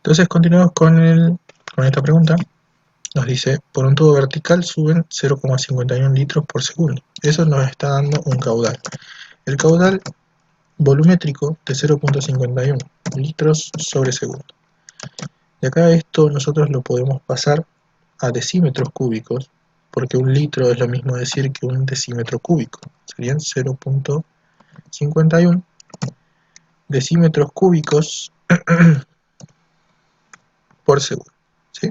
Entonces continuamos con esta pregunta. Nos dice, por un tubo vertical suben 0,51 litros por segundo. Eso nos está dando un caudal. El caudal volumétrico de 0,51 litros sobre segundo. Y acá esto nosotros lo podemos pasar a decímetros cúbicos, porque un litro es lo mismo decir que un decímetro cúbico. Serían 0,51 decímetros cúbicos por segundo. ¿Sí?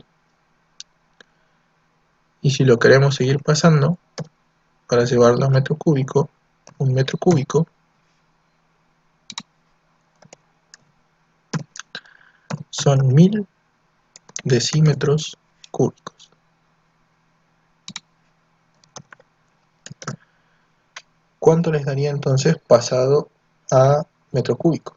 Y si lo queremos seguir pasando, para llevarlo a metro cúbico, un metro cúbico son 1000 decímetros cúbicos. ¿Cuánto les daría entonces pasado a metro cúbico?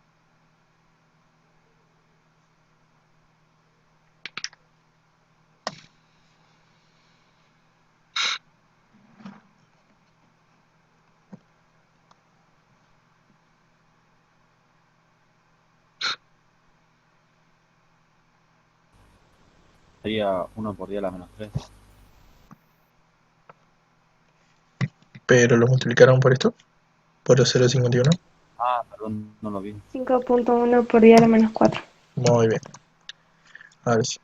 Sería 1 por 10 a la menos 3. Pero lo multiplicaron por esto, por los 0,51. Ah, perdón, no lo vi. 5.1 por 10 a la menos 4. Muy bien. Ahora sí.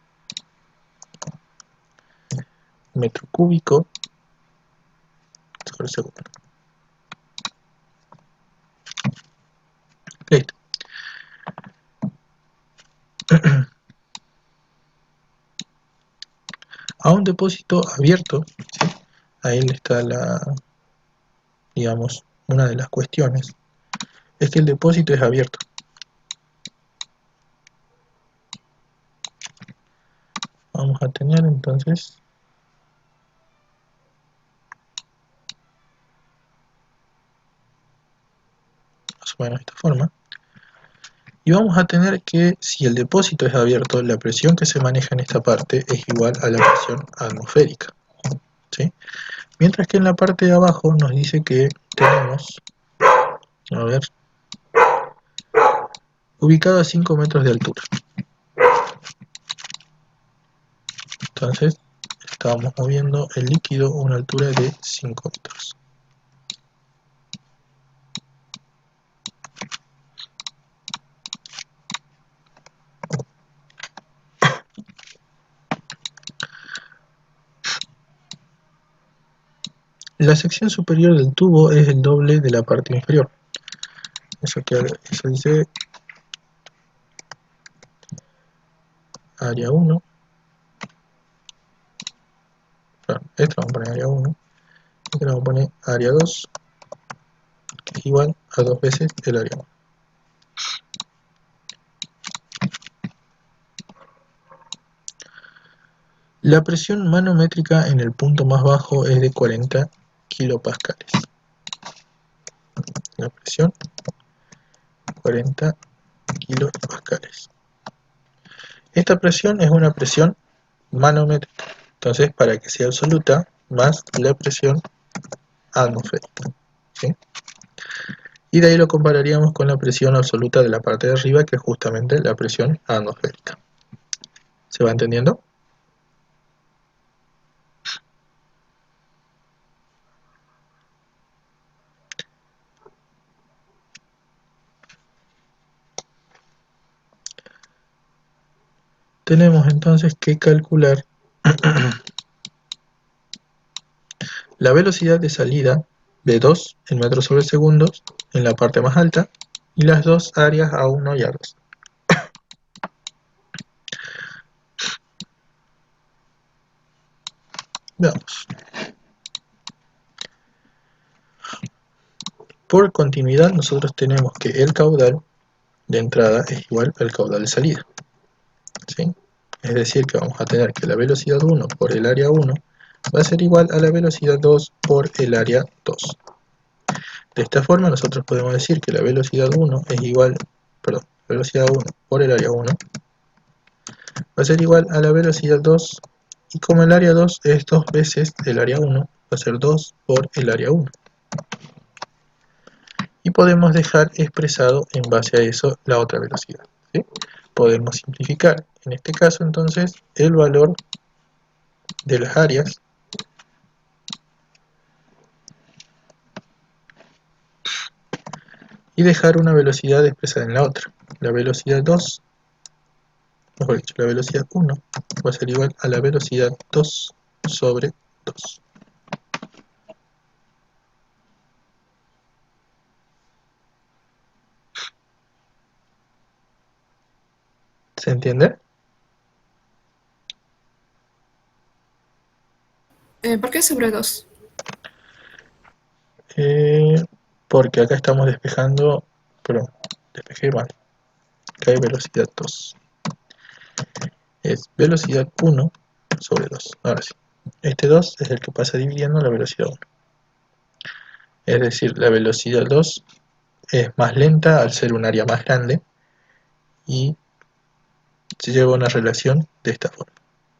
Metro cúbico sobre segundo. Listo. A un depósito abierto, ¿sí? Ahí está digamos, una de las cuestiones, es que el depósito es abierto. Vamos a tener entonces más o menos de esta forma. Y vamos a tener que, si el depósito es abierto, la presión que se maneja en esta parte es igual a la presión atmosférica, ¿sí? Mientras que en la parte de abajo nos dice que tenemos, a ver, ubicado a 5 metros de altura. Entonces, estábamos moviendo el líquido a una altura de 5 metros. La sección superior del tubo es el doble de la parte inferior. Eso dice área 1. Esto vamos a poner área 1. Y vamos a poner área 2, que es igual a 2 veces el área 1. La presión manométrica en el punto más bajo es de 40 kilopascales. La presión 40 kilopascales. Esta presión es una presión manométrica. Entonces, para que sea absoluta, más la presión atmosférica, ¿sí? Y de ahí lo compararíamos con la presión absoluta de la parte de arriba, que es justamente la presión atmosférica. ¿Se va entendiendo? Tenemos entonces que calcular la velocidad de salida de 2 en metros sobre segundos en la parte más alta y las dos áreas A1 y A2. Veamos. Por continuidad nosotros tenemos que el caudal de entrada es igual al caudal de salida, ¿sí? Es decir que vamos a tener que la velocidad 1 por el área 1 va a ser igual a la velocidad 2 por el área 2. De esta forma nosotros podemos decir que la velocidad 1 es igual, perdón, la velocidad 1 por el área 1 va a ser igual a la velocidad 2, y como el área 2 es 2 veces el área 1, va a ser 2 por el área 1. Y podemos dejar expresado en base a eso la otra velocidad, ¿sí? Podemos simplificar en este caso entonces el valor de las áreas y dejar una velocidad expresada en la otra. La velocidad 2, mejor dicho, la velocidad 1 va a ser igual a la velocidad 2 sobre 2. ¿Se entiende? ¿Por qué sobre 2? Porque acá estamos despejando, perdón, despejé mal, acá hay velocidad 2. Es velocidad 1 sobre 2. Ahora sí, este 2 es el que pasa dividiendo la velocidad 1. Es decir, la velocidad 2 es más lenta al ser un área más grande y se lleva una relación de esta forma.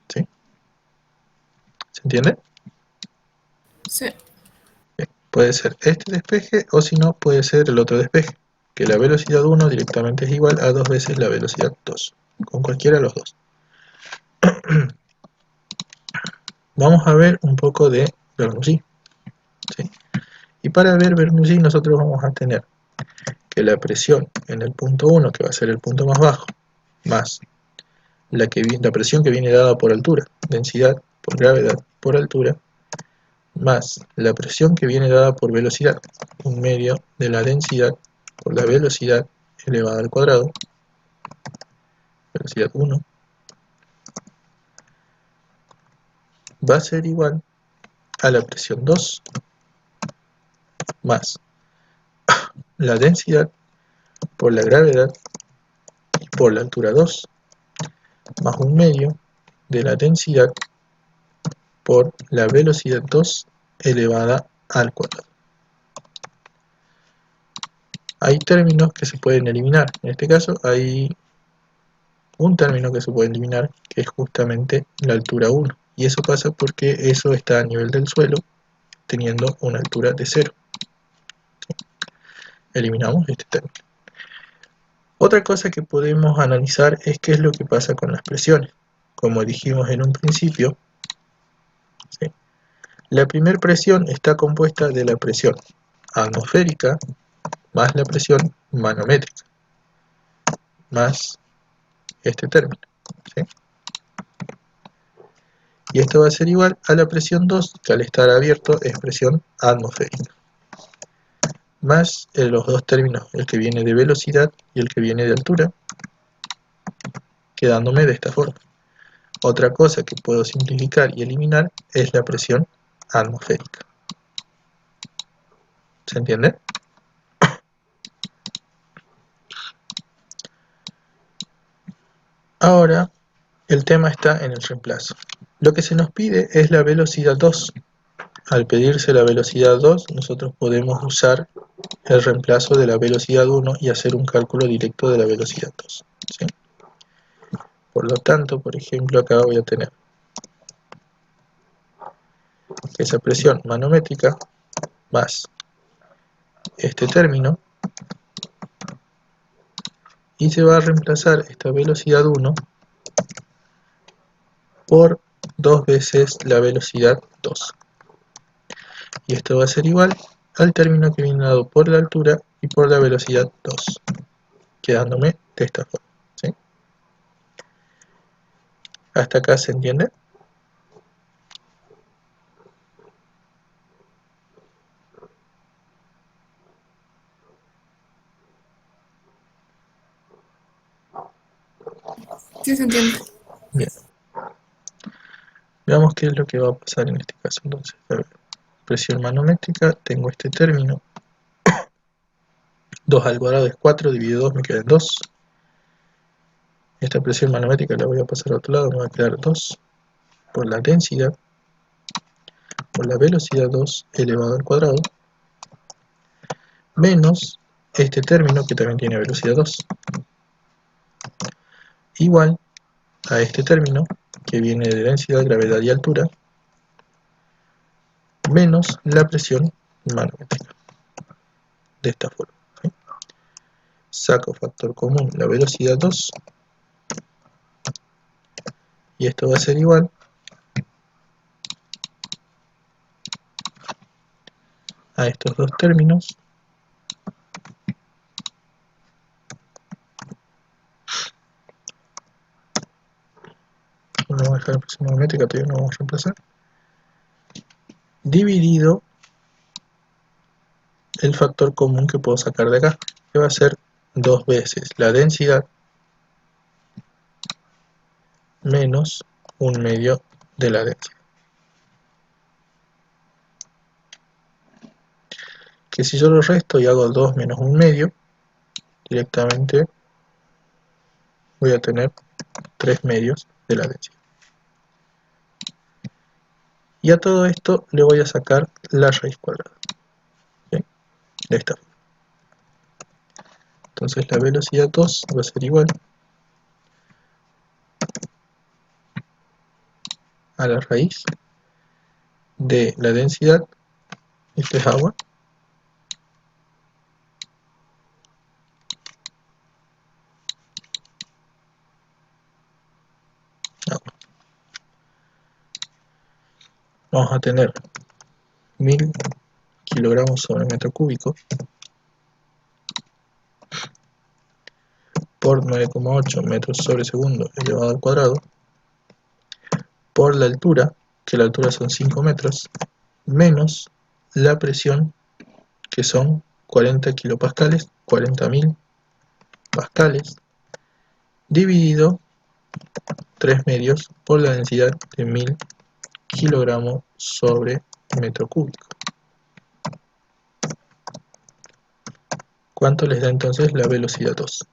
¿Sí? ¿Se entiende? Sí. Bien, puede ser este despeje o si no puede ser el otro despeje, que la velocidad 1 directamente es igual a 2 veces la velocidad 2, con cualquiera de los dos. Vamos a ver un poco de Bernoulli. ¿Sí? Y para ver Bernoulli nosotros vamos a tener que la presión en el punto 1, que va a ser el punto más bajo, más la presión que viene dada por altura, densidad por gravedad por altura, más la presión que viene dada por velocidad, un medio de la densidad por la velocidad elevada al cuadrado, velocidad 1, va a ser igual a la presión 2 más la densidad por la gravedad por la altura 2 más un medio de la densidad por la velocidad 2 elevada al cuadrado. Hay términos que se pueden eliminar. En este caso hay un término que se puede eliminar, que es justamente la altura 1. Y eso pasa porque eso está a nivel del suelo, teniendo una altura de 0. ¿Sí? Eliminamos este término. Otra cosa que podemos analizar es qué es lo que pasa con las presiones. Como dijimos en un principio, ¿sí? La primera presión está compuesta de la presión atmosférica más la presión manométrica, más este término. ¿Sí? Y esto va a ser igual a la presión 2, que al estar abierto es presión atmosférica, más los dos términos, el que viene de velocidad y el que viene de altura, quedándome de esta forma. Otra cosa que puedo simplificar y eliminar es la presión atmosférica. ¿Se entiende? Ahora el tema está en el reemplazo. Lo que se nos pide es la velocidad 2. Al pedirse la velocidad 2, nosotros podemos usar el reemplazo de la velocidad 1 y hacer un cálculo directo de la velocidad 2. ¿Sí? Por lo tanto, por ejemplo, acá voy a tener esa presión manométrica más este término y se va a reemplazar esta velocidad 1 por 2 veces la velocidad 2. Y esto va a ser igual al término que viene dado por la altura y por la velocidad 2, quedándome de esta forma. ¿Sí? ¿Hasta acá se entiende? Sí, se entiende. Bien. Veamos qué es lo que va a pasar en este caso. Entonces, a ver, presión manométrica, tengo este término. 2 al cuadrado es 4, dividido 2 me queda 2. Esta presión manométrica la voy a pasar a otro lado, me va a quedar 2 por la densidad por la velocidad 2 elevado al cuadrado menos este término que también tiene velocidad 2 igual a este término que viene de densidad, gravedad y altura menos la presión manométrica, de esta forma. ¿Sí? Saco factor común la velocidad 2 Y esto va a ser igual a estos dos términos lo vamos a dejar aproximadamente, que todavía no vamos a reemplazar, dividido el factor común que puedo sacar de acá, que va a ser 2 veces la densidad menos 1/2 de la densidad. Que si yo lo resto y hago 2 menos 1/2, directamente voy a tener 3/2 de la densidad. Y a todo esto le voy a sacar la raíz cuadrada. ¿Sí? De esta forma. Entonces la velocidad 2 va a ser igual a la raíz de la densidad, esto es agua, vamos a tener 1000 kilogramos sobre metro cúbico por 9,8 metros sobre segundo elevado al cuadrado por la altura, que la altura son 5 metros, menos la presión, que son 40 kilopascales, 40.000 pascales, dividido 3/2 por la densidad de 1000 kilogramos sobre metro cúbico. ¿Cuánto les da entonces la velocidad 2?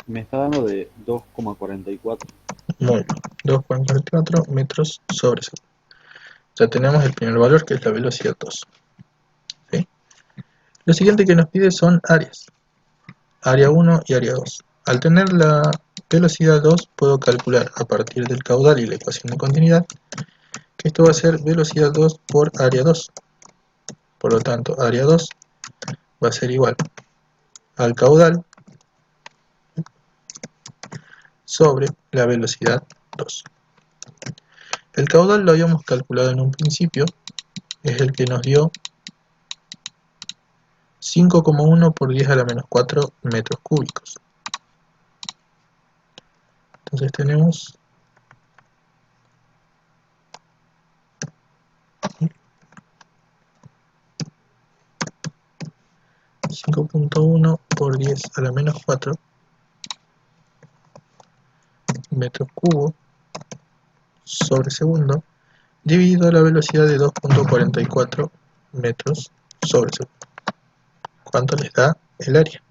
Me está dando de 2,44. Muy bien, 2,44 metros sobre segundo. Ya tenemos el primer valor, que es la velocidad 2. ¿Sí? Lo siguiente que nos pide son áreas. Área 1 y área 2. Al tener la velocidad 2, puedo calcular a partir del caudal y la ecuación de continuidad que esto va a ser velocidad 2 por área 2. Por lo tanto, área 2 va a ser igual al caudal sobre la velocidad 2. El caudal lo habíamos calculado en un principio, es el que nos dio 5,1 por 10 a la menos 4 metros cúbicos. Entonces tenemos 5,1 por 10 a la menos 4 metros cúbicos sobre segundo, dividido la velocidad de 2,44 metros sobre segundo. ¿Cuánto les da el área?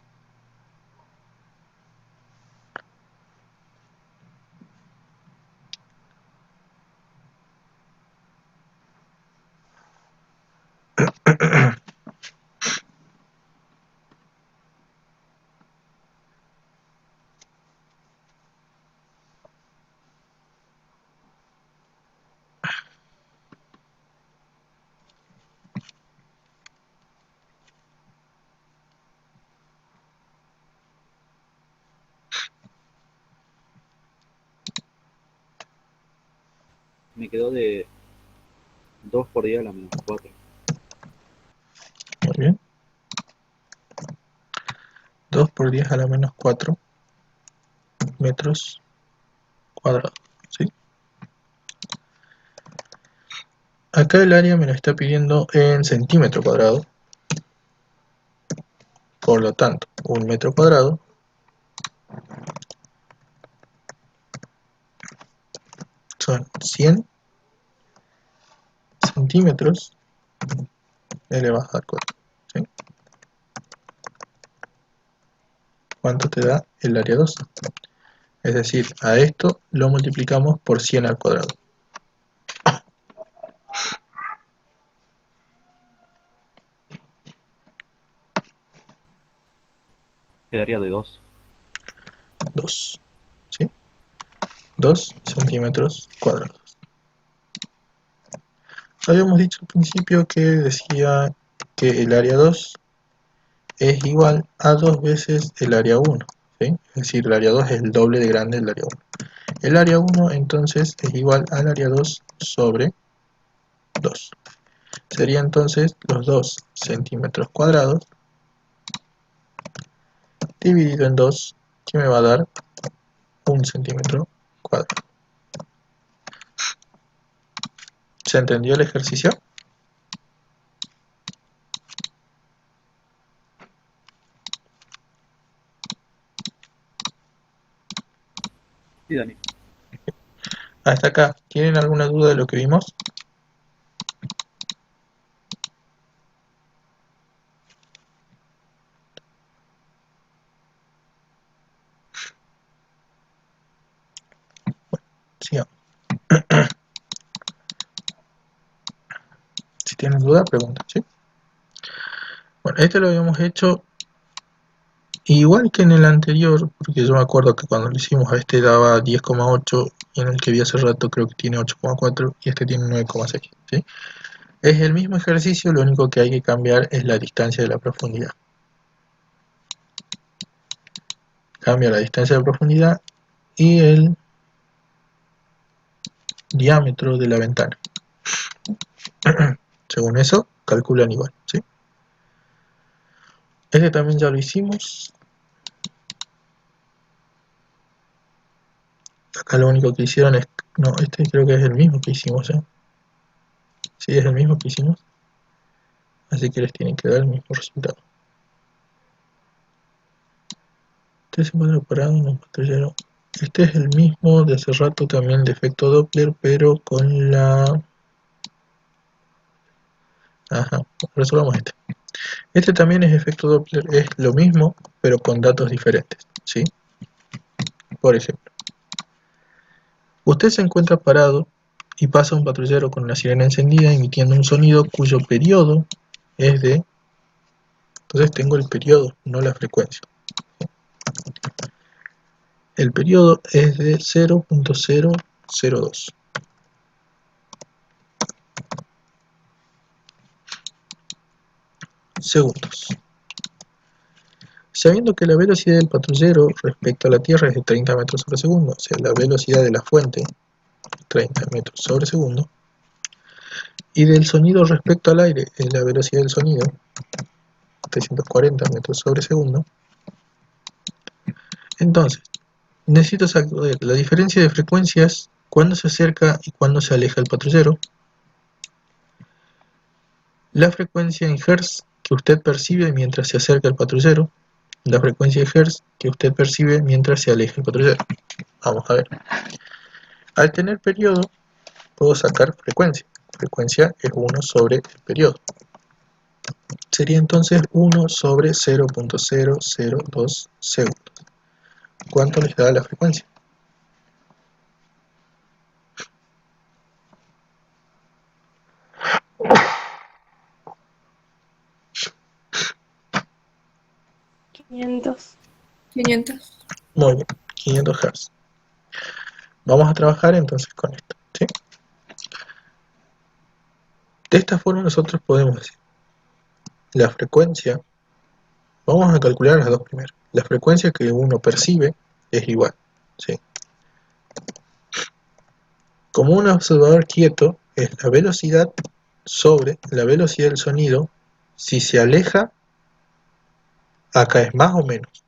Me quedó de 2 por 10 a la menos 4. Muy bien. 2 por 10 a la menos 4 metros cuadrados. ¿Sí? Acá el área me lo está pidiendo en centímetro cuadrado. Por lo tanto, un metro cuadrado son 100 centímetros elevado al cuadrado. ¿Sí? ¿cuánto te da el área 2? Es decir, a esto lo multiplicamos por 100 al cuadrado. Quedaría de 2. 2, ¿sí? 2 centímetros cuadrados. Habíamos dicho al principio que decía que el área 2 es igual a 2 veces el área 1, ¿sí? Es decir, el área 2 es el doble de grande del área 1. El área 1 entonces es igual al área 2 sobre 2. Sería entonces los 2 centímetros cuadrados dividido en 2, que me va a dar 1 centímetro cuadrado. ¿Se entendió el ejercicio? Sí, Dani. Hasta acá, ¿tienen alguna duda de lo que vimos? Sigamos. Si tienen duda, pregunten, ¿sí? Bueno, este lo habíamos hecho igual que en el anterior, porque yo me acuerdo que cuando lo hicimos a este daba 10,8 y en el que vi hace rato creo que tiene 8,4 y este tiene 9,6, ¿sí? Es el mismo ejercicio, lo único que hay que cambiar es la distancia de la profundidad. Cambia la distancia de profundidad y el diámetro de la ventana. Según eso, calculan igual, ¿sí? Este también ya lo hicimos. Acá lo único que hicieron es... No, este creo que es el mismo que hicimos, ¿eh? Sí, es el mismo que hicimos. Así que les tienen que dar el mismo resultado. Este se encuentra parado en un patrullero. Este es el mismo de hace rato también de efecto Doppler, pero con la... Ajá, resolvamos este. Este también es efecto Doppler, es lo mismo, pero con datos diferentes, ¿sí? Por ejemplo, usted se encuentra parado y pasa un patrullero con una sirena encendida emitiendo un sonido cuyo periodo es de... Entonces tengo el periodo, no la frecuencia. El periodo es de 0.002 segundos. Sabiendo que la velocidad del patrullero respecto a la Tierra es de 30 metros sobre segundo, o sea, la velocidad de la fuente, 30 metros sobre segundo, y del sonido respecto al aire es la velocidad del sonido, 340 metros sobre segundo, entonces necesito saber la diferencia de frecuencias cuando se acerca y cuando se aleja el patrullero, la frecuencia en Hz que usted percibe mientras se acerca el patrullero, la frecuencia de Hz que usted percibe mientras se aleja el patrullero. Vamos a ver. Al tener periodo, puedo sacar frecuencia. Frecuencia es 1 sobre el periodo. Sería entonces 1 sobre 0.002 segundos. ¿Cuánto les da la frecuencia? $500. 500. Muy bien, 500 Hz. Vamos a trabajar entonces con esto, ¿sí? De esta forma nosotros podemos decir la frecuencia, vamos a calcular las dos primeras. La frecuencia que uno percibe es igual, ¿sí? Como un observador quieto es la velocidad sobre la velocidad del sonido. Si se aleja, acá es más o menos.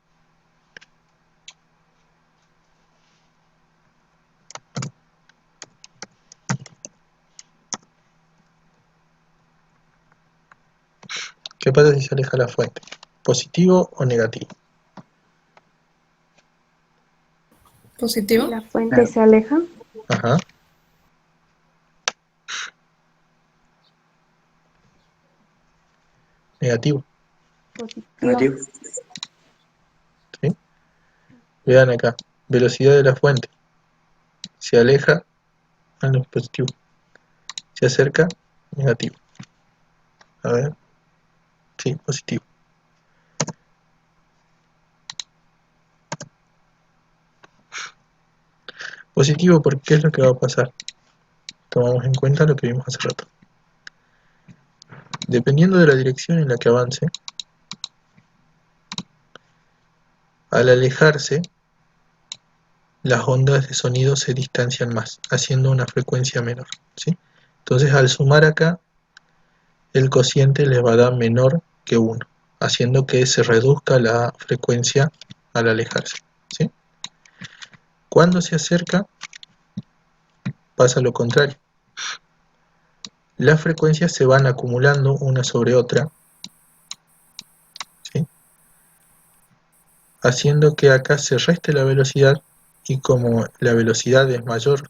¿Qué pasa si se aleja la fuente? ¿Positivo o negativo? Positivo. La fuente se aleja. Ajá. Negativo. Positivo. ¿Sí? Vean acá, velocidad de la fuente. Se aleja, no, positivo. Se acerca, negativo. A ver, sí, positivo. Positivo porque ¿qué es lo que va a pasar? Tomamos en cuenta lo que vimos hace rato. Dependiendo de la dirección en la que avance, al alejarse, las ondas de sonido se distancian más, haciendo una frecuencia menor, ¿sí? Entonces al sumar acá, el cociente les va a dar menor que 1, haciendo que se reduzca la frecuencia al alejarse, ¿sí? Cuando se acerca, pasa lo contrario. Las frecuencias se van acumulando una sobre otra, ¿sí? Haciendo que acá se reste la velocidad, y como la velocidad es mayor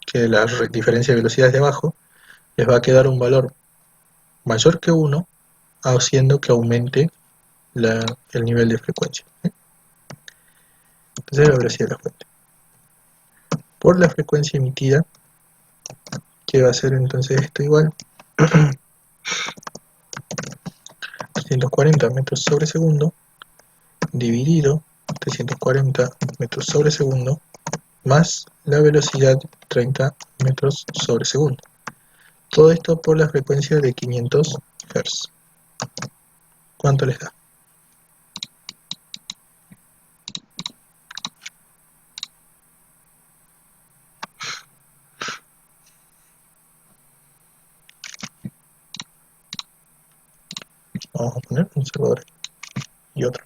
que la diferencia de velocidades de abajo, les va a quedar un valor mayor que 1, haciendo que aumente el nivel de frecuencia, ¿sí? Entonces la velocidad de la fuente. Por la frecuencia emitida, que va a ser entonces esto igual 340 metros sobre segundo dividido 340 metros sobre segundo más la velocidad 30 metros sobre segundo. Todo esto por la frecuencia de 500 Hz. ¿Cuánto les da? Vamos a poner un observador y otro.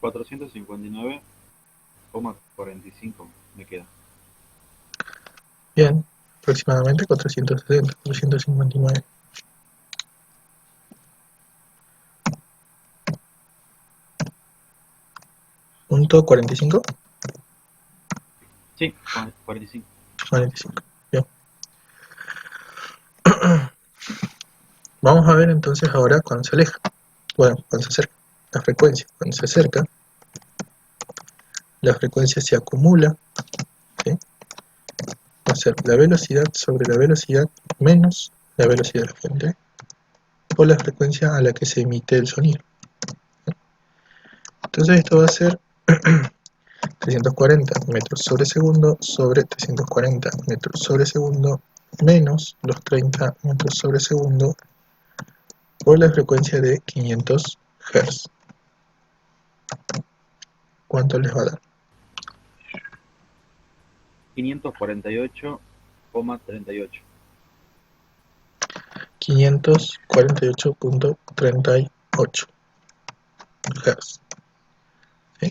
$459,45 me queda. Bien, aproximadamente 470, 459. ¿Punto 45? Sí, 45. 45. Bien. Vamos a ver entonces ahora cuando se aleja. Bueno, cuando se acerca. La frecuencia. Cuando se acerca, la frecuencia se acumula, ¿sí? Va a ser la velocidad sobre la velocidad menos la velocidad de la fuente por la frecuencia a la que se emite el sonido. Entonces esto va a ser 340 metros sobre segundo sobre 340 metros sobre segundo menos los 30 metros sobre segundo por la frecuencia de 500 Hz. ¿Cuánto les va a dar? 548,38. 548.38 Hz. ¿Sí?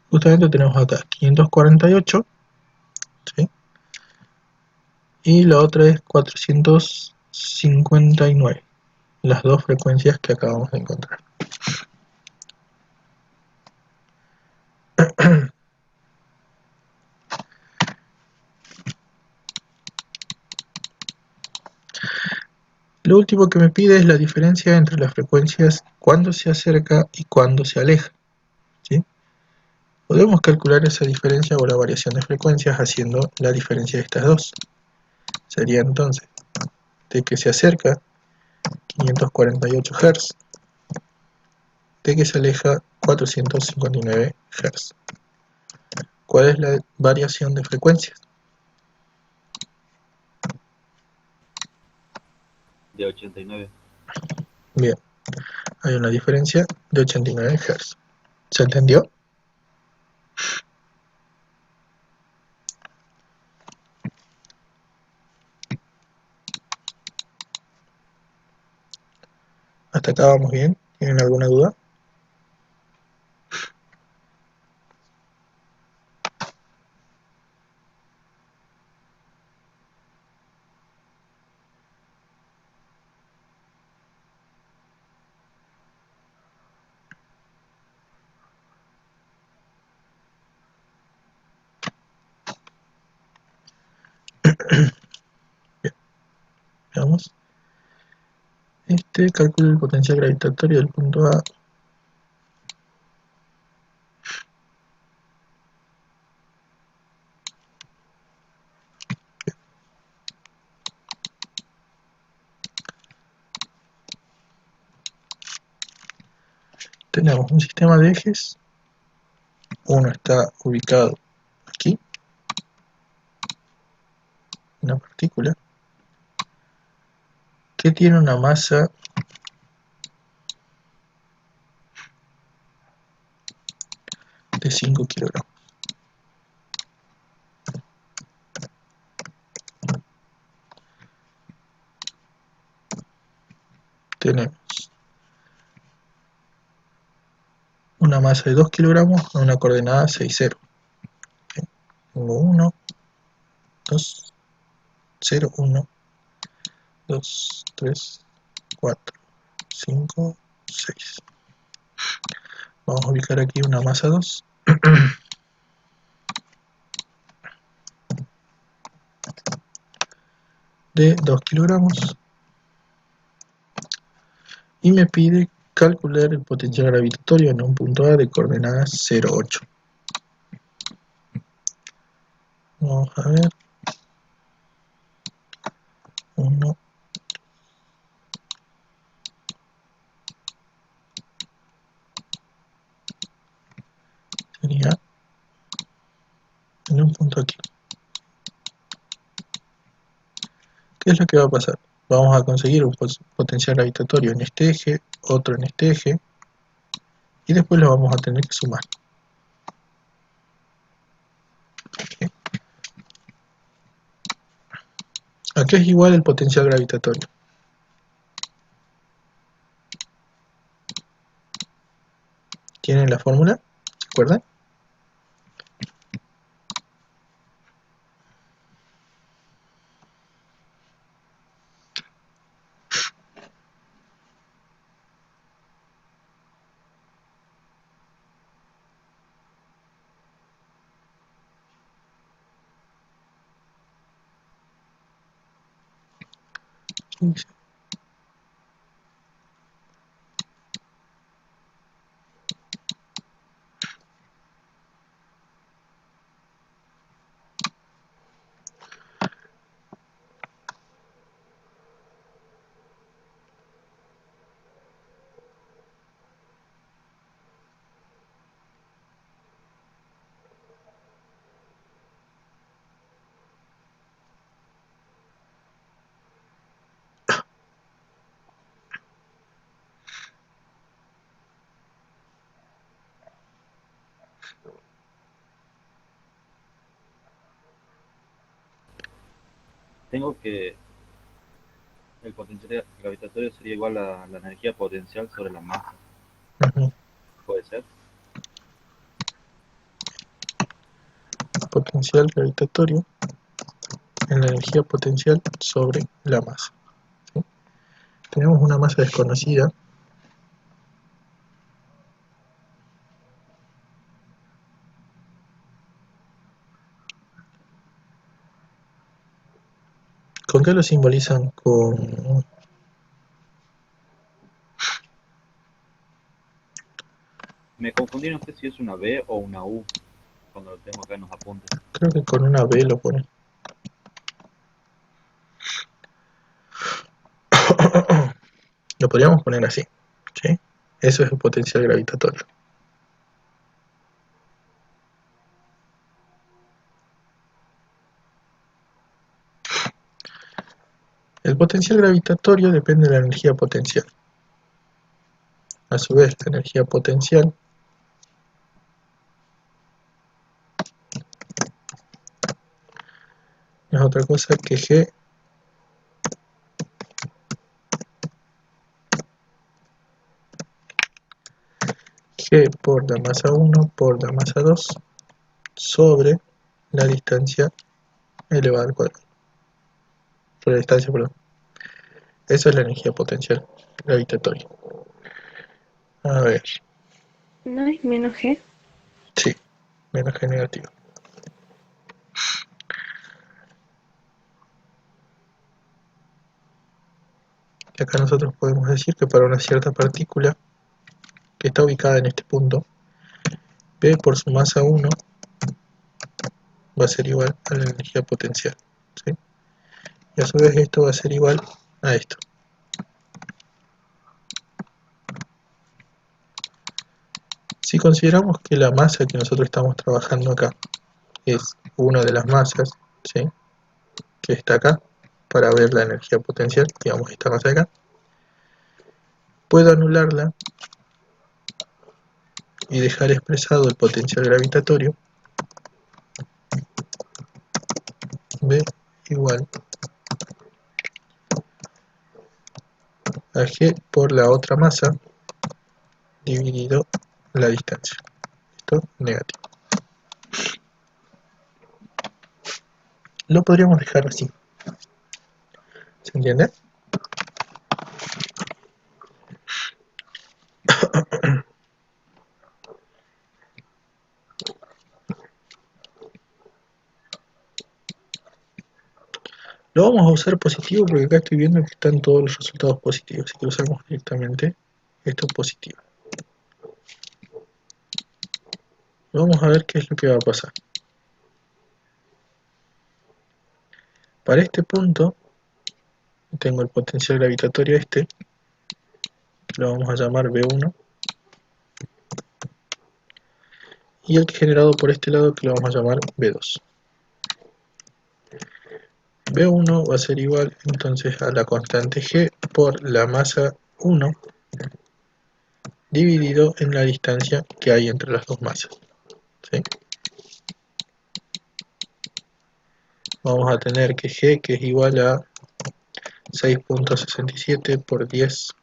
Justamente tenemos acá 548, ¿sí? Y la otra es 459, las dos frecuencias que acabamos de encontrar. Lo último que me pide es la diferencia entre las frecuencias cuando se acerca y cuando se aleja, ¿sí? Podemos calcular esa diferencia o la variación de frecuencias haciendo la diferencia de estas dos. Sería entonces de que se acerca 548 Hz, de que se aleja 459 Hz. ¿Cuál es la variación de frecuencias? De 89. Bien, hay una diferencia de 89 Hz. ¿Se entendió? ¿Hasta acá vamos bien? ¿Tienen alguna duda? calcula el potencial gravitatorio del punto A. Tenemos un sistema de ejes. Uno está ubicado aquí, una partícula, que tiene una masa de 5 kilogramos. Tenemos una masa de 2 kilogramos a una coordenada 6, 0. Tengo 1, 2, 0, 1, 2, 3, 4, 5, 6. Vamos a ubicar aquí una masa 2. De 2 kilogramos. Y me pide calcular el potencial gravitatorio en un punto A de coordenadas 0, 8. Vamos a ver. 1. Sería en un punto aquí. ¿Qué es lo que va a pasar? Vamos a conseguir un potencial gravitatorio en este eje, otro en este eje, y después lo vamos a tener que sumar. ¿Okay? ¿A qué es igual el potencial gravitatorio? ¿Tienen la fórmula? ¿Se acuerdan? Sí. Tengo que el potencial gravitatorio sería igual a la energía potencial sobre la masa. Ujú. ¿Puede ser? Potencial gravitatorio en la energía potencial sobre la masa. ¿Sí? Tenemos una masa desconocida. ¿Con qué lo simbolizan? Me confundí, no sé si es una B o una U cuando lo tengo acá en los apuntes. Creo que con una B lo ponen. Lo podríamos poner así. ¿Sí? Eso es el potencial gravitatorio. El potencial gravitatorio depende de la energía potencial. A su vez, la energía potencial no es otra cosa que G por la masa 1 por la masa 2 sobre la distancia elevada al cuadrado. Sobre la distancia, perdón. Esa es la energía potencial gravitatoria. A ver, ¿No es menos G? sí, menos G negativo. Y acá nosotros podemos decir que para una cierta partícula que está ubicada en este punto, P por su masa 1 va a ser igual a la energía potencial, ¿sí? Y a su vez esto va a ser igual a esto. Si consideramos que la masa que nosotros estamos trabajando acá es una de las masas, ¿sí?, que está acá, para ver la energía potencial, digamos esta masa de acá, puedo anularla y dejar expresado el potencial gravitatorio B igual a G por la otra masa dividido la distancia. Esto negativo. Lo podríamos dejar así. ¿Se entiende? Lo vamos a usar positivo porque acá estoy viendo que están todos los resultados positivos. Así que usamos directamente esto positivo. Vamos a ver qué es lo que va a pasar. Para este punto tengo el potencial gravitatorio este, que lo vamos a llamar B1, y el generado por este lado, que lo vamos a llamar B2. B1 va a ser igual entonces a la constante G por la masa 1 dividido en la distancia que hay entre las dos masas, ¿sí? Vamos a tener que G, que es igual a 6.67 por 10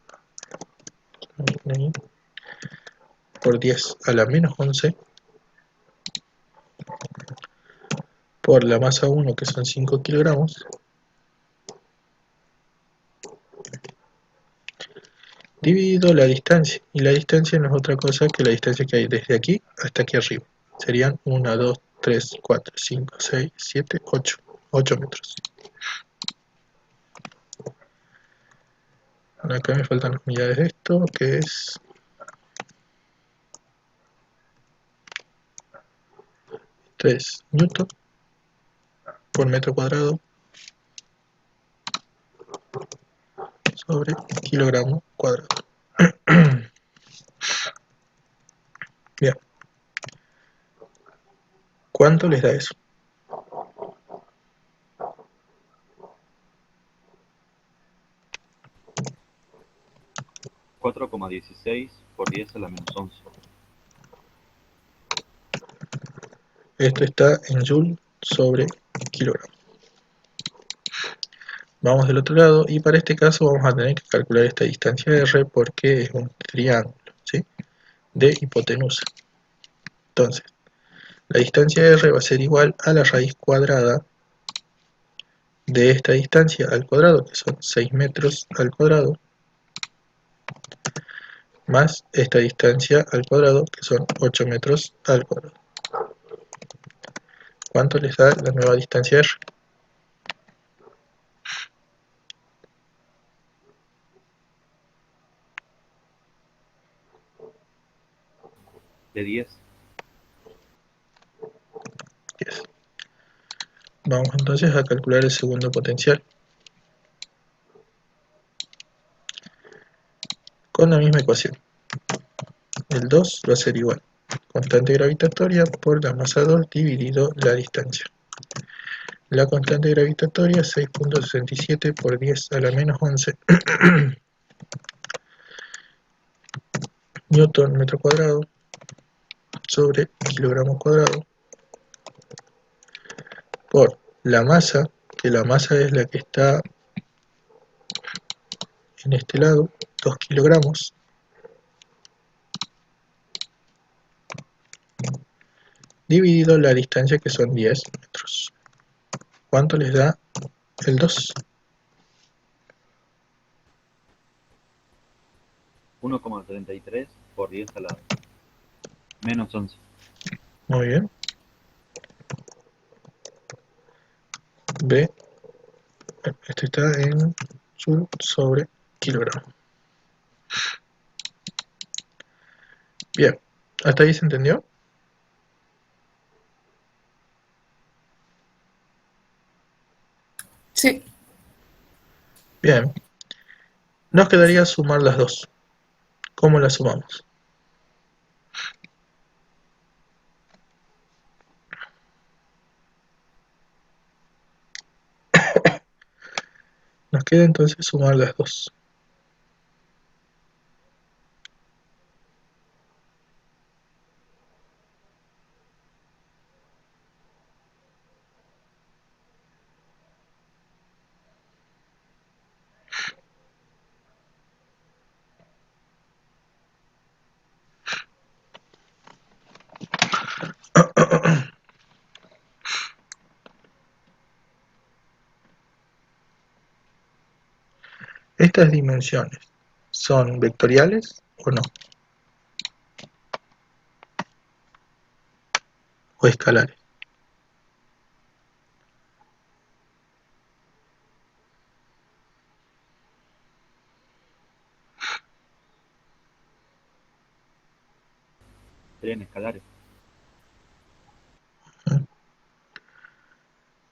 por 10 a la menos 11 por la masa 1, que son 5 kilogramos, dividido la distancia, y la distancia no es otra cosa que la distancia que hay desde aquí hasta aquí arriba. Serían 1, 2, 3, 4, 5, 6, 7, 8 metros. Acá me faltan las unidades de esto, que es 3 newton por metro cuadrado sobre kilogramo cuadrado. Bien. ¿Cuánto les da eso? 4,16 por 10 a la menos 11. Esto está en joule sobre kilogramo. Vamos del otro lado y para este caso vamos a tener que calcular esta distancia R porque es un triángulo, ¿sí?, de hipotenusa. Entonces, la distancia R va a ser igual a la raíz cuadrada de esta distancia al cuadrado, que son 6 metros al cuadrado, más esta distancia al cuadrado, que son 8 metros al cuadrado. ¿Cuánto les da la nueva distancia R? De 10. 10. Vamos entonces a calcular el segundo potencial. Con la misma ecuación. El 2 va a ser igual constante gravitatoria por la masa 2 dividido la distancia. La constante gravitatoria es 6.67 por 10 a la menos 11 newton metro cuadrado sobre kilogramo cuadrado por la masa, que la masa es la que está en este lado, 2 kilogramos, dividido la distancia, que son 10 metros. ¿Cuánto les da el 2? 1,33 por 10 a la menos 11. Muy bien. B, esto está en joule sobre kilogramos. Bien, ¿hasta ahí se entendió? Sí. Bien, nos quedaría sumar las dos. ¿Cómo las sumamos? Nos queda entonces sumar las dos. ¿Estas dimensiones son vectoriales o no? ¿O escalares? Serían escalares.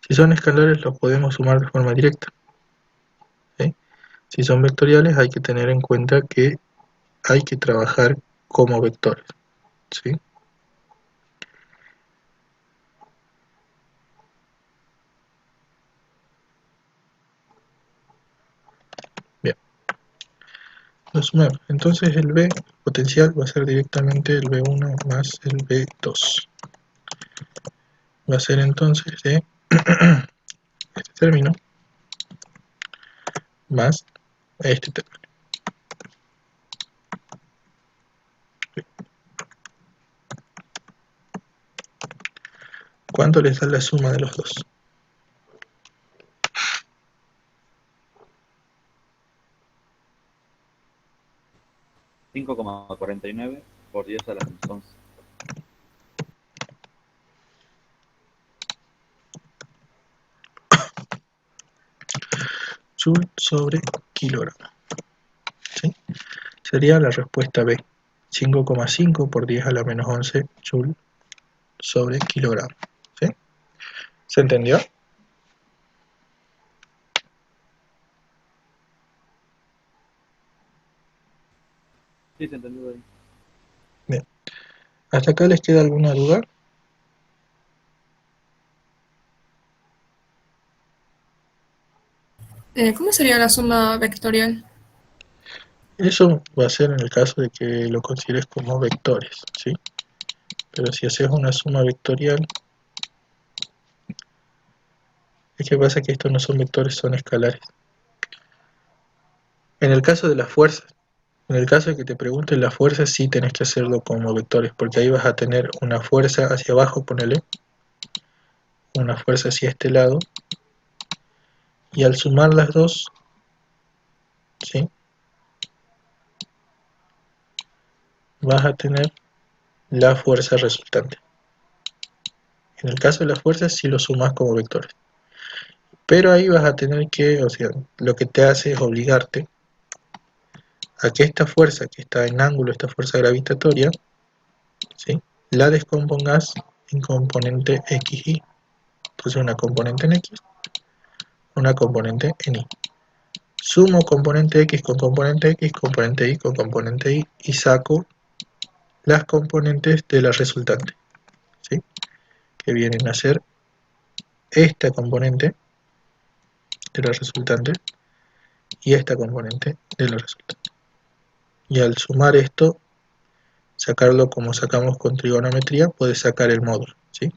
Si son escalares los podemos sumar de forma directa, ¿sí? Si son vectoriales hay que tener en cuenta que hay que trabajar como vectores, ¿sí? Bien, lo sumamos. Entonces el B potencial va a ser directamente el B1 más el B2. Va a ser entonces de este término más este término. ¿Cuánto les da la suma de los dos? 5,49 por 10 a la menos 11. Joule sobre kilogramo, ¿sí? Sería la respuesta B. 5,5 por 10 a la menos 11 Joule sobre kilogramo, ¿sí? ¿Se entendió? Sí, se entendió ahí. Bien. ¿Hasta acá les queda alguna duda? ¿Cómo sería la suma vectorial? Eso va a ser en el caso de que lo consideres como vectores, ¿sí? Pero si haces una suma vectorial, es que pasa que estos no son vectores, son escalares. En el caso de las fuerzas, en el caso de que te pregunten las fuerzas, sí tenés que hacerlo como vectores, porque ahí vas a tener una fuerza hacia abajo, ponele, una fuerza hacia este lado, y al sumar las dos, ¿sí? Vas a tener la fuerza resultante. En el caso de las fuerzas, sí lo sumas como vectores. Pero ahí vas a tener que, o sea, lo que te hace es obligarte a que esta fuerza que está en ángulo, esta fuerza gravitatoria, ¿sí? La descompongas en componente XY. Entonces una componente en X, una componente en Y. Sumo componente X con componente X, componente Y con componente Y, y saco las componentes de la resultante, ¿sí? Que vienen a ser esta componente de la resultante y esta componente de la resultante. Y al sumar esto, sacarlo como sacamos con trigonometría, puedes sacar el módulo, ¿sí?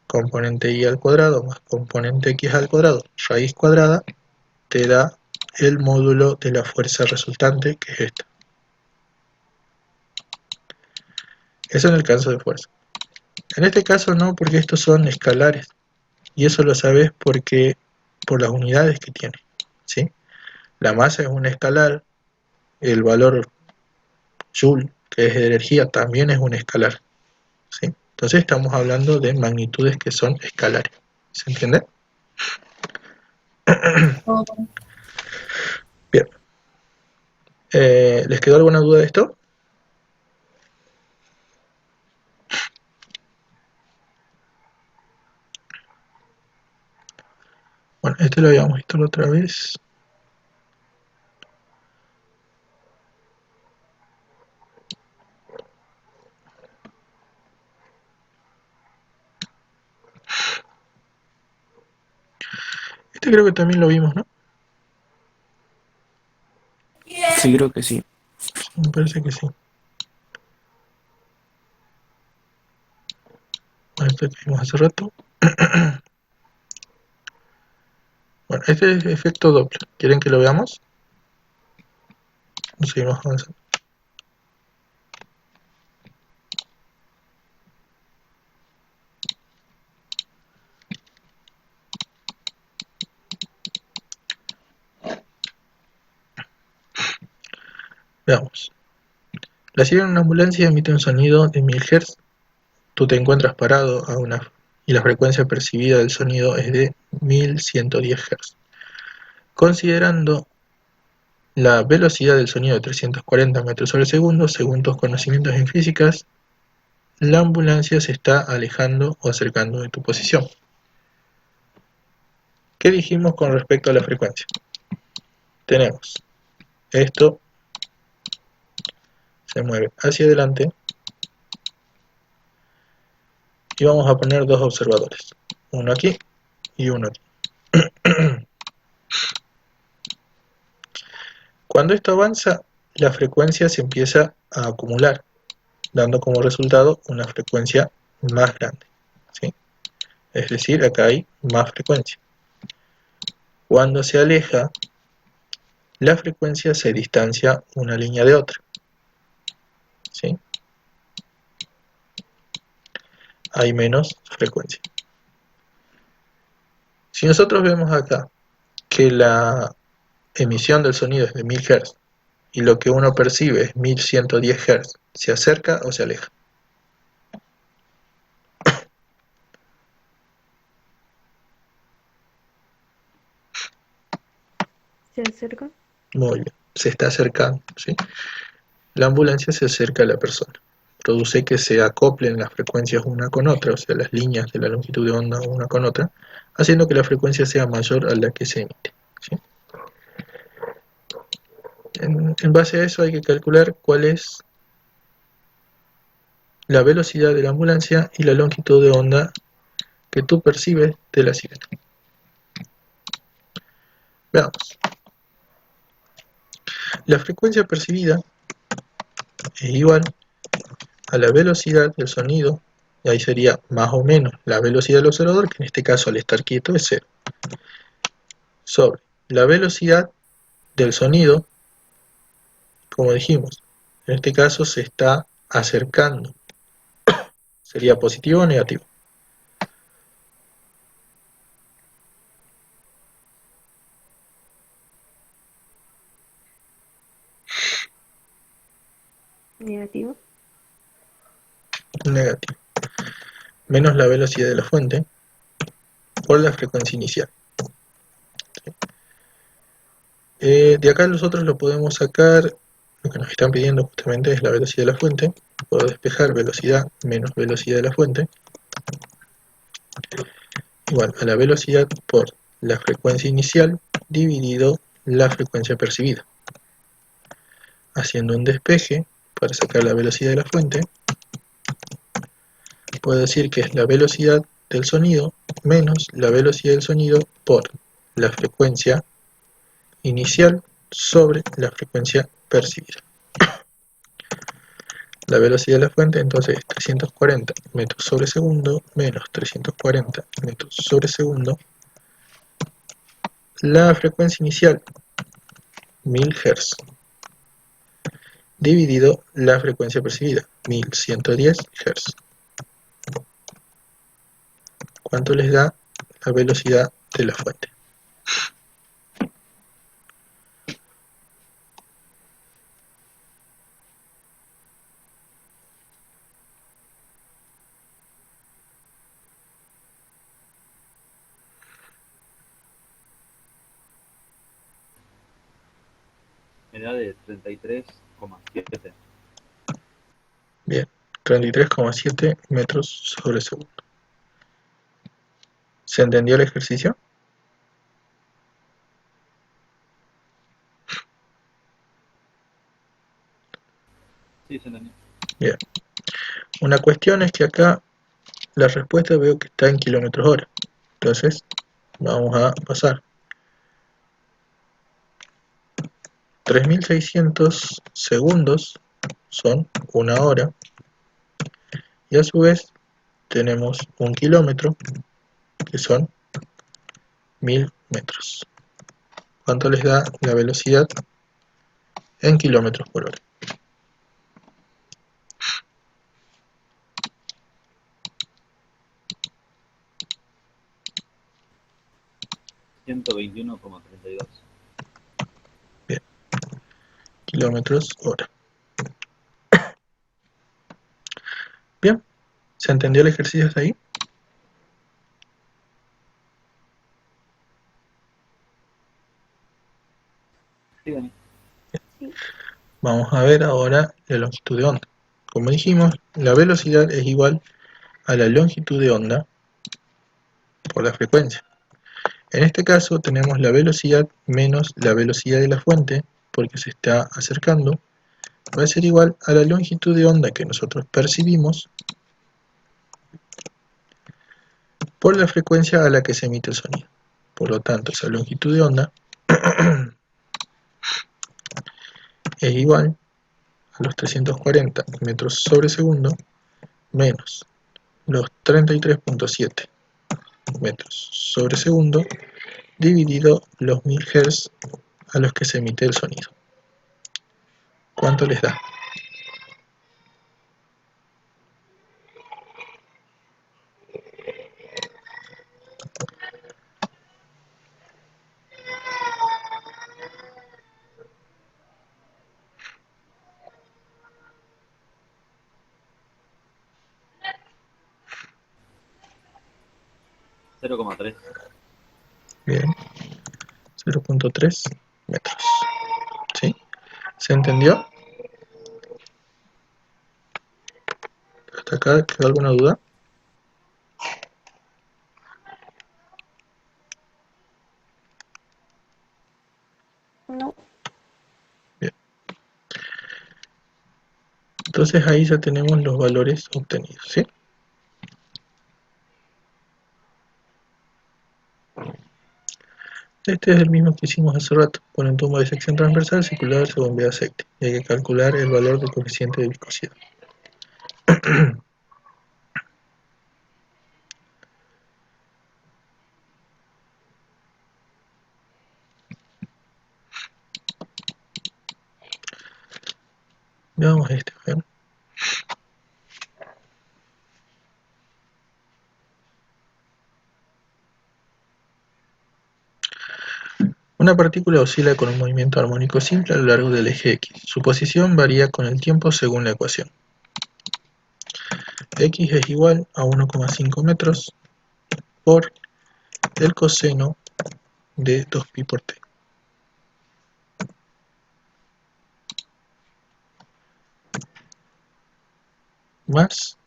Componente y al cuadrado más componente x al cuadrado, raíz cuadrada, te da el módulo de la fuerza resultante, que es esta. Eso en el caso de fuerza. En este caso no, porque estos son escalares, y eso lo sabes porque por las unidades que tiene, ¿sí? La masa es un escalar, el valor Joule, que es de energía, también es un escalar, ¿sí? Entonces estamos hablando de magnitudes que son escalares, ¿se entiende? O Bien. ¿Les quedó alguna duda de esto? Bueno, este lo habíamos visto la otra vez. Este creo que también lo vimos, ¿no? Sí, creo que sí. Me parece que sí. Este que vimos hace rato. Bueno, este es efecto Doppler. ¿Quieren que lo veamos? Seguimos avanzando. Veamos. La sirena en una ambulancia emite un sonido de 1000 Hz. Tú te encuentras parado y la frecuencia percibida del sonido es de 1110 Hz. Considerando la velocidad del sonido de 340 metros sobre segundo, según tus conocimientos en físicas, la ambulancia se está alejando o acercando de tu posición. ¿Qué dijimos con respecto a la frecuencia? Tenemos esto se mueve hacia adelante y vamos a poner dos observadores, uno aquí y uno aquí. Cuando esto avanza, la frecuencia se empieza a acumular, dando como resultado una frecuencia más grande, ¿sí? Es decir, acá hay más frecuencia. Cuando se aleja, la frecuencia se distancia una línea de otra, ¿sí? Hay menos frecuencia. Si nosotros vemos acá que la emisión del sonido es de 1000 Hz y lo que uno percibe es 1110 Hz, ¿se acerca o se aleja? ¿Se acerca? Muy bien, se está acercando, ¿sí? La ambulancia se acerca a la persona, produce que se acoplen las frecuencias una con otra, o sea, las líneas de la longitud de onda una con otra, haciendo que la frecuencia sea mayor a la que se emite, ¿sí? En base a eso hay que calcular cuál es la velocidad de la ambulancia y la longitud de onda que tú percibes de la sirena. Veamos. La frecuencia percibida es igual a la velocidad del sonido, y ahí sería más o menos la velocidad del observador, que en este caso al estar quieto es 0, sobre la velocidad del sonido, como dijimos, en este caso se está acercando, sería positivo o negativo. Negativo. Negativo. Menos la velocidad de la fuente por la frecuencia inicial. De acá nosotros lo podemos sacar, lo que nos están pidiendo justamente es la velocidad de la fuente. Puedo despejar velocidad menos velocidad de la fuente igual a la velocidad por la frecuencia inicial dividido la frecuencia percibida. Haciendo un despeje para sacar la velocidad de la fuente, puedo decir que es la velocidad del sonido menos la velocidad del sonido por la frecuencia inicial sobre la frecuencia percibida. La velocidad de la fuente entonces es 340 metros sobre segundo menos 340 metros sobre segundo. La frecuencia inicial 1000 Hz dividido la frecuencia percibida 1110 Hz. ¿Cuánto les da la velocidad de la fuente? En unidad de 33,7. Bien, 33,7 metros sobre segundo. ¿Se entendió el ejercicio? Sí, se entendió. Bien. Una cuestión es que acá la respuesta veo que está en kilómetros hora. Entonces, vamos a pasar. 3600 segundos son una hora. Y a su vez, tenemos un kilómetro, que son 1000 metros. ¿Cuánto les da la velocidad en kilómetros por hora? $121,32. Bien, kilómetros hora. Bien, ¿se entendió el ejercicio hasta ahí? Sí, Dani. Sí. Vamos a ver ahora la longitud de onda. Como dijimos, la velocidad es igual a la longitud de onda por la frecuencia. En este caso tenemos la velocidad menos la velocidad de la fuente, porque se está acercando, va a ser igual a la longitud de onda que nosotros percibimos por la frecuencia a la que se emite el sonido. Por lo tanto, esa longitud de onda es igual a los 340 metros sobre segundo menos los 33,7 metros sobre segundo dividido los 1000 Hz a los que se emite el sonido. ¿Cuánto les da? $0,3. Bien, 0,3 metros. ¿Sí? ¿Se entendió? ¿Hasta acá quedó alguna duda? No. Bien. Entonces ahí ya tenemos los valores obtenidos, ¿sí? Este es el mismo que hicimos hace rato, con un tubo de sección transversal circular según B aceite. Y hay que calcular el valor del coeficiente de viscosidad. Veamos este, a ver. Una partícula oscila con un movimiento armónico simple a lo largo del eje X. Su posición varía con el tiempo según la ecuación. X es igual a 1,5 metros por el coseno de 2pi por t. Más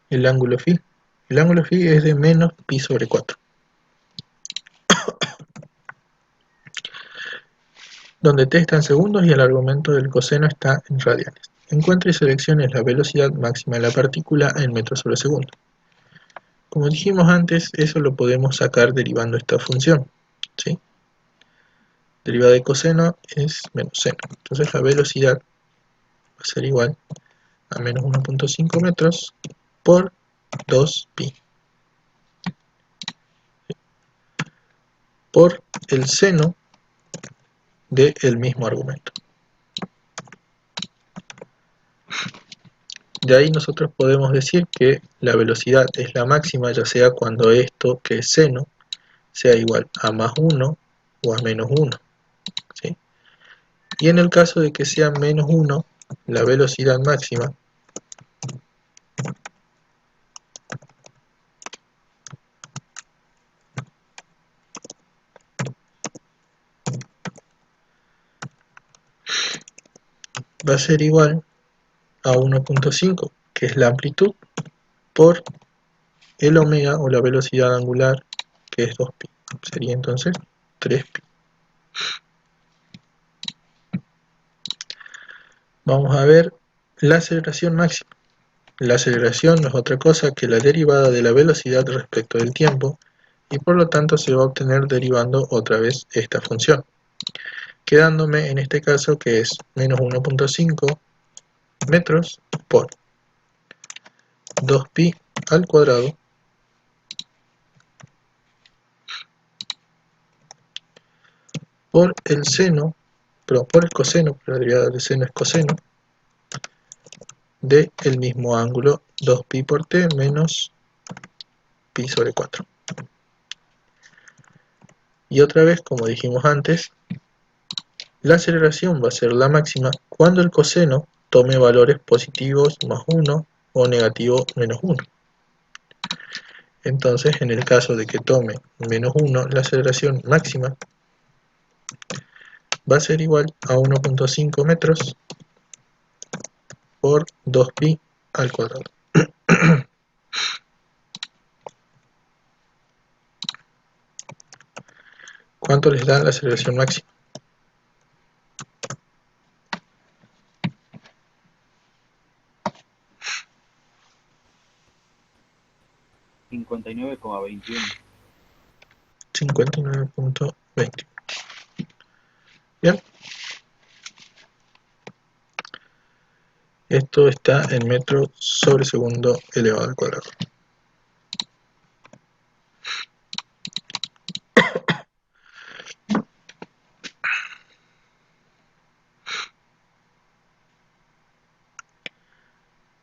el ángulo φ. El ángulo φ es de menos pi sobre 4. Donde t está en segundos y el argumento del coseno está en radianes. Encuentre y seleccione la velocidad máxima de la partícula en metros sobre segundo. Como dijimos antes, eso lo podemos sacar derivando esta función, ¿sí? Derivada de coseno es menos seno. Entonces la velocidad va a ser igual a menos 1,5 metros por 2pi. Por el seno del mismo argumento. De ahí nosotros podemos decir que la velocidad es la máxima, ya sea cuando esto, que es seno, sea igual a más 1 o a menos 1. ¿Sí? Y en el caso de que sea menos 1, la velocidad máxima va a ser igual a 1.5, que es la amplitud, por el omega o la velocidad angular, que es 2pi. Sería entonces 3pi. Vamos a ver la aceleración máxima. La aceleración no es otra cosa que la derivada de la velocidad respecto del tiempo, y por lo tanto se va a obtener derivando otra vez esta función, quedándome en este caso que es menos 1.5 metros por 2pi al cuadrado por el seno, pero por el coseno, porque la derivada del seno es coseno, de el mismo ángulo 2pi por t menos pi sobre 4. Y otra vez, como dijimos antes, la aceleración va a ser la máxima cuando el coseno tome valores positivos más 1 o negativo menos 1. Entonces, en el caso de que tome menos 1, la aceleración máxima va a ser igual a 1.5 metros por 2pi al cuadrado. ¿Cuánto les da la aceleración máxima? $59,21. 59.20. Bien. Esto está en metros sobre segundo elevado al cuadrado.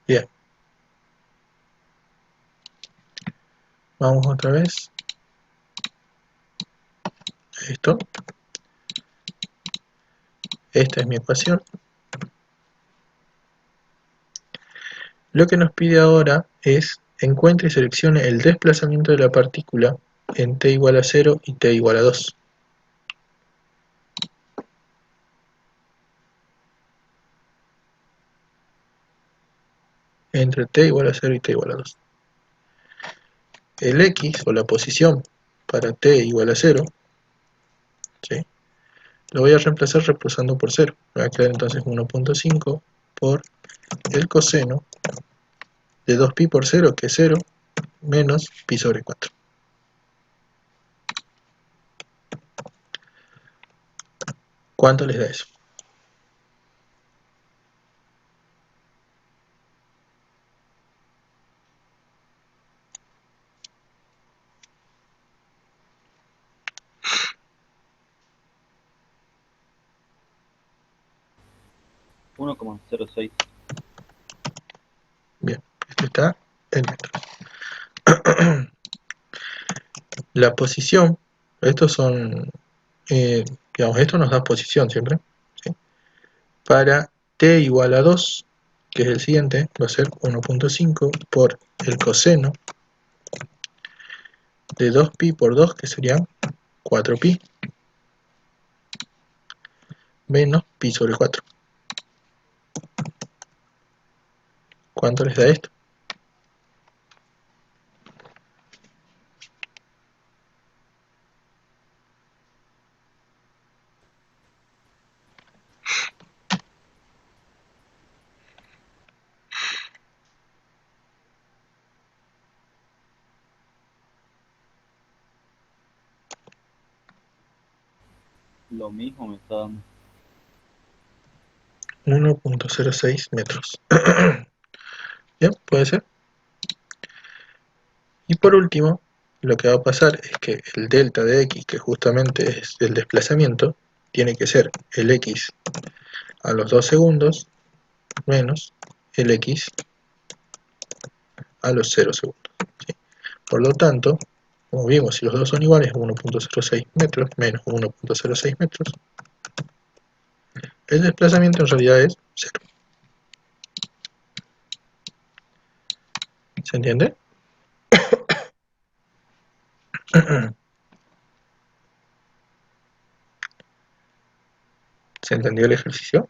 Bien. Vamos otra vez a esto. Esta es mi ecuación. Lo que nos pide ahora es encuentre y seleccione el desplazamiento de la partícula en t igual a 0 y t igual a 2. Entre t igual a 0 y t igual a 2. El x, o la posición para t igual a 0, ¿sí?, lo voy a reemplazar reemplazando por 0. Me va a quedar entonces 1.5 por el coseno de 2pi por 0, que es 0, menos pi sobre 4. ¿Cuánto les da eso? $1,06. Bien, esto está en metros. La posición, estos son, digamos, esto nos da posición siempre, ¿sí? Para t igual a 2, que es el siguiente, va a ser 1.5 por el coseno de 2pi por 2, que serían 4pi, menos pi sobre 4. ¿Cuánto les da esto? Lo mismo me está dando. 1.06 metros. Bien, puede ser. Y por último, lo que va a pasar es que el delta de x, que justamente es el desplazamiento, tiene que ser el x a los 2 segundos menos el x a los 0 segundos, ¿sí? Por lo tanto, como vimos, si los dos son iguales, 1.06 metros menos 1.06 metros, el desplazamiento en realidad es 0. ¿Se entiende? ¿Se entendió el ejercicio?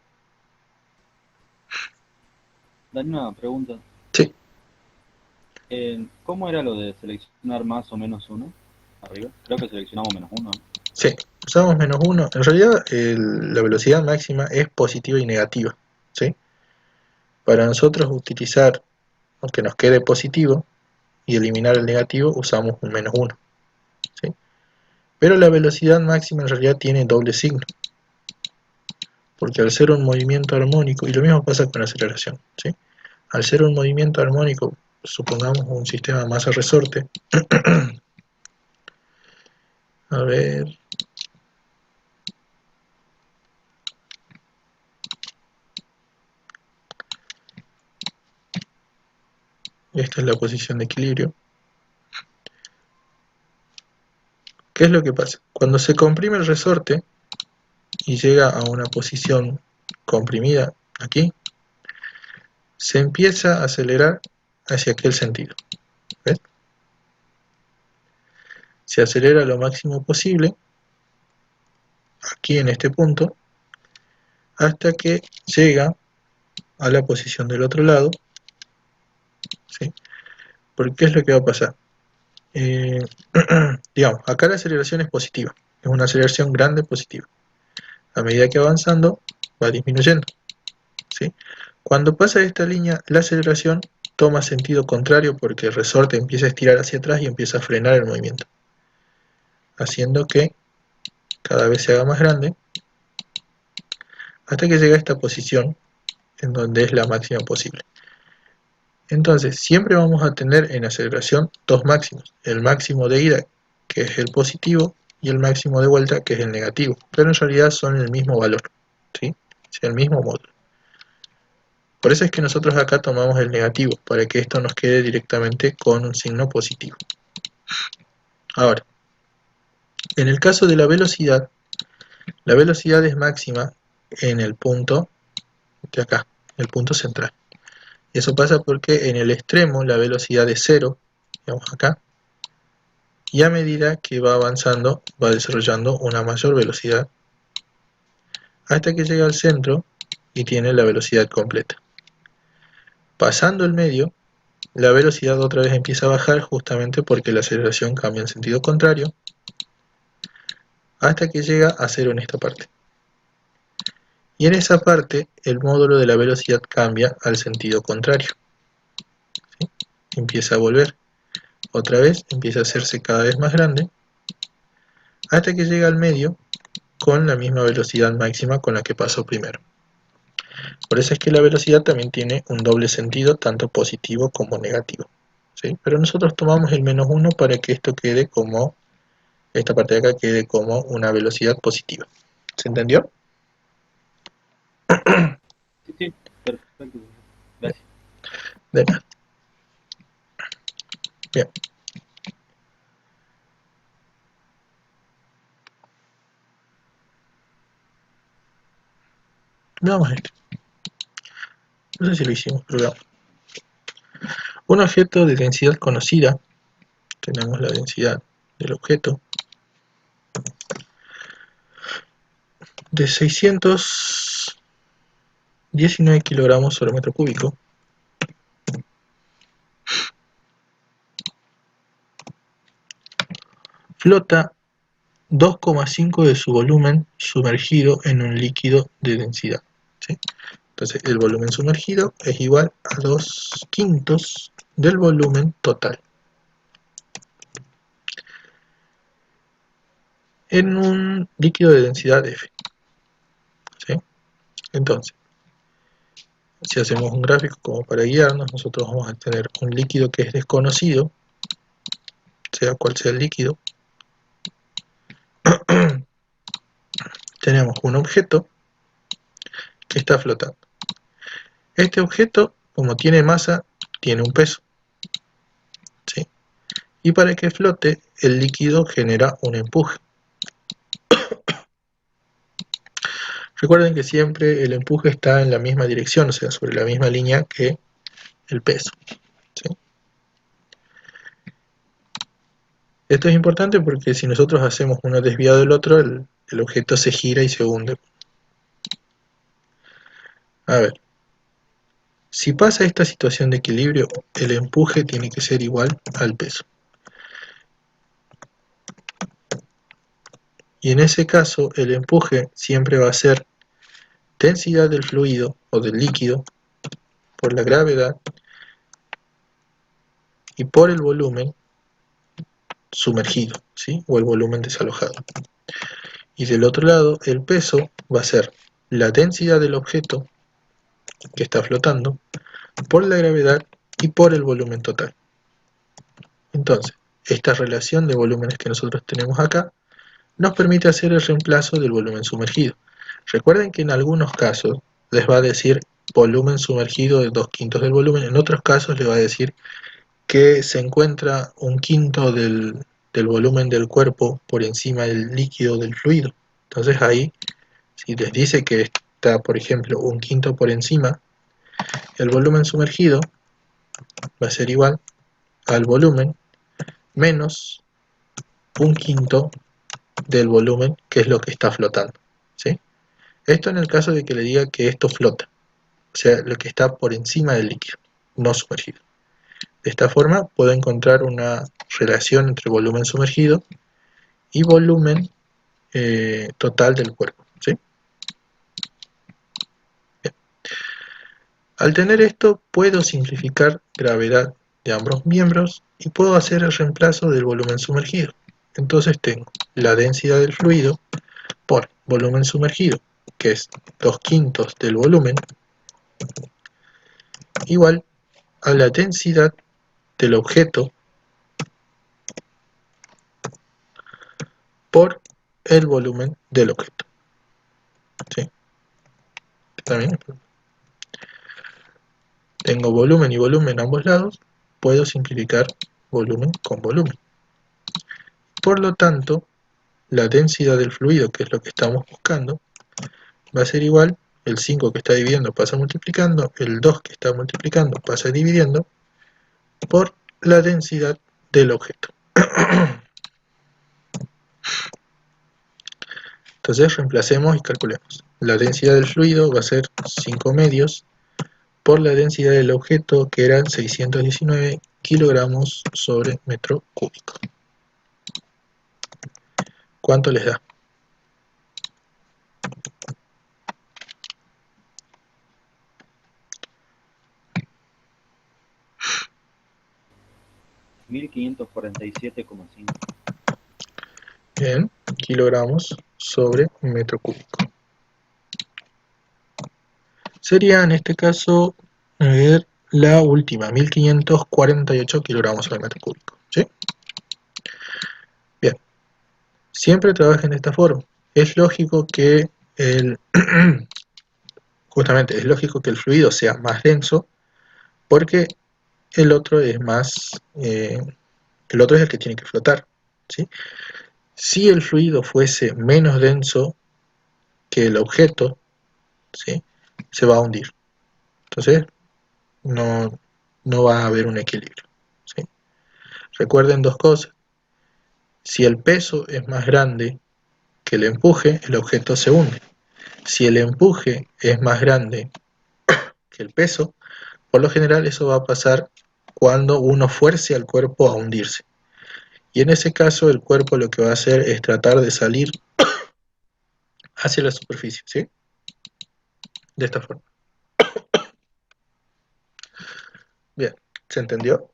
Dani, una pregunta. Sí. ¿Cómo era lo de seleccionar más o menos uno? Arriba. Creo que seleccionamos menos uno, ¿no? Sí, usamos -1. En realidad la velocidad máxima es positiva y negativa, ¿sí? Para nosotros utilizar, aunque nos quede positivo, y eliminar el negativo, usamos un -1, ¿sí? Pero la velocidad máxima en realidad tiene doble signo, porque al ser un movimiento armónico, y lo mismo pasa con la aceleración, ¿sí? Al ser un movimiento armónico, supongamos un sistema masa-resorte, a ver, esta es la posición de equilibrio. ¿Qué es lo que pasa? Cuando se comprime el resorte y llega a una posición comprimida aquí, se empieza a acelerar hacia aquel sentido. ¿Ves? Se acelera lo máximo posible aquí en este punto hasta que llega a la posición del otro lado, ¿sí? Porque ¿qué es lo que va a pasar? Digamos, acá la aceleración es positiva, es una aceleración grande positiva. A medida que va avanzando, va disminuyendo, ¿sí? Cuando pasa esta línea, la aceleración toma sentido contrario porque el resorte empieza a estirar hacia atrás y empieza a frenar el movimiento, haciendo que cada vez se haga más grande hasta que llega a esta posición en donde es la máxima posible. Entonces, siempre vamos a tener en aceleración dos máximos, el máximo de ida, que es el positivo, y el máximo de vuelta, que es el negativo, pero en realidad son el mismo valor, ¿sí? Es el mismo módulo. Por eso es que nosotros acá tomamos el negativo, para que esto nos quede directamente con un signo positivo. Ahora, en el caso de la velocidad es máxima en el punto de acá, el punto central. Y eso pasa porque en el extremo la velocidad es 0, digamos acá, y a medida que va avanzando va desarrollando una mayor velocidad hasta que llega al centro y tiene la velocidad completa. Pasando el medio, la velocidad otra vez empieza a bajar justamente porque la aceleración cambia en sentido contrario hasta que llega a 0 en esta parte. Y en esa parte el módulo de la velocidad cambia al sentido contrario, ¿sí? Empieza a volver. Otra vez empieza a hacerse cada vez más grande hasta que llega al medio con la misma velocidad máxima con la que pasó primero. Por eso es que la velocidad también tiene un doble sentido, tanto positivo como negativo, ¿sí? Pero nosotros tomamos el -1 para que esto quede como, esta parte de acá quede como una velocidad positiva. ¿Se entendió? Sí, sí, perfecto. Gracias. De nada. Bien. Veamos esto. No sé si lo hicimos, pero veamos. Un objeto de densidad conocida, tenemos la densidad del objeto, de 619 kilogramos sobre metro cúbico, flota 2,5 de su volumen sumergido en un líquido de densidad, ¿sí? Entonces el volumen sumergido es igual a 2/5 del volumen total en un líquido de densidad F, ¿sí? Entonces, si hacemos un gráfico como para guiarnos, nosotros vamos a tener un líquido que es desconocido, sea cual sea el líquido. Tenemos un objeto que está flotando. Este objeto, como tiene masa, tiene un peso, ¿sí? Y para que flote, el líquido genera un empuje. Recuerden que siempre el empuje está en la misma dirección, o sea, sobre la misma línea que el peso, ¿sí? Esto es importante porque si nosotros hacemos uno desviado del otro, el objeto se gira y se hunde. A ver, Si pasa esta situación de equilibrio, el empuje tiene que ser igual al peso. Y en ese caso, el empuje siempre va a ser densidad del fluido o del líquido por la gravedad y por el volumen sumergido, ¿sí? O el volumen desalojado. Y del otro lado, el peso va a ser la densidad del objeto que está flotando por la gravedad y por el volumen total. Entonces, esta relación de volúmenes que nosotros tenemos acá nos permite hacer el reemplazo del volumen sumergido. Recuerden que en algunos casos les va a decir volumen sumergido de 2/5 del volumen, en otros casos les va a decir que se encuentra 1/5 del volumen del cuerpo por encima del líquido del fluido. Entonces ahí, si les dice que está, por ejemplo, 1/5 por encima, el volumen sumergido va a ser igual al volumen menos 1/5 del volumen, que es lo que está flotando, ¿sí? Esto en el caso de que le diga que esto flota, o sea, lo que está por encima del líquido, no sumergido. De esta forma puedo encontrar una relación entre volumen sumergido y volumen total del cuerpo, ¿sí? Bien. Al tener esto, puedo simplificar gravedad de ambos miembros y puedo hacer el reemplazo del volumen sumergido. Entonces tengo la densidad del fluido por volumen sumergido, que es 2/5 del volumen, igual a la densidad del objeto por el volumen del objeto, ¿sí? También tengo volumen y volumen a ambos lados, puedo simplificar volumen con volumen. Por lo tanto, la densidad del fluido, que es lo que estamos buscando, va a ser igual, el 5 que está dividiendo pasa multiplicando, el 2 que está multiplicando pasa dividiendo, por la densidad del objeto. Entonces reemplacemos y calculemos. La densidad del fluido va a ser 5 medios por la densidad del objeto, que eran 619 kilogramos sobre metro cúbico. ¿Cuánto les da? $1547,5. Bien, kilogramos sobre metro cúbico. Sería en este caso, a ver, la última, 1548 kilogramos sobre metro cúbico, ¿sí? Bien, siempre trabajen de esta forma. Es lógico que justamente es lógico que el fluido sea más denso, porque el otro es el otro es el que tiene que flotar, ¿sí? Si el fluido fuese menos denso que el objeto, ¿sí?, se va a hundir. Entonces no va a haber un equilibrio, ¿sí? Recuerden dos cosas. Si el peso es más grande que el empuje, el objeto se hunde. Si el empuje es más grande que el peso, por lo general eso va a pasar cuando uno fuerce al cuerpo a hundirse. Y en ese caso el cuerpo lo que va a hacer es tratar de salir hacia la superficie, ¿sí? De esta forma. Bien, ¿se entendió?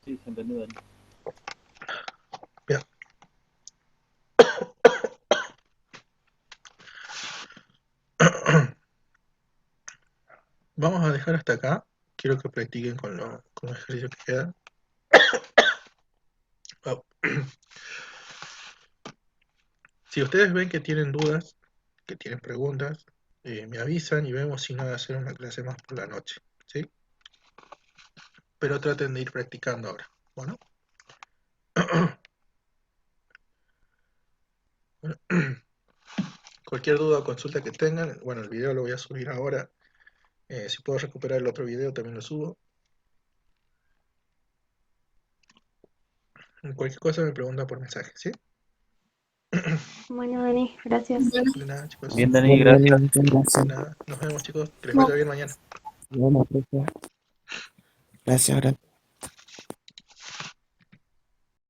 Sí, se entendió, Dani. Bien. Vamos a dejar hasta acá. Quiero que practiquen con los ejercicios que quedan. Oh. Si ustedes ven que tienen dudas, que tienen preguntas, me avisan y vemos si no hacer una clase más por la noche, ¿sí? Pero traten de ir practicando ahora. Bueno. Cualquier duda o consulta que tengan, bueno, el video lo voy a subir ahora. Si puedo recuperar el otro video también lo subo. Cualquier cosa me pregunta por mensaje, ¿sí? Bueno, Dani, gracias. Bueno, De nada, chicos. Bien, Dani, gracias. De Gracias. nada. Nos vemos, chicos. Que les no. vaya bien mañana. Bueno, profe. Gracias, gracias.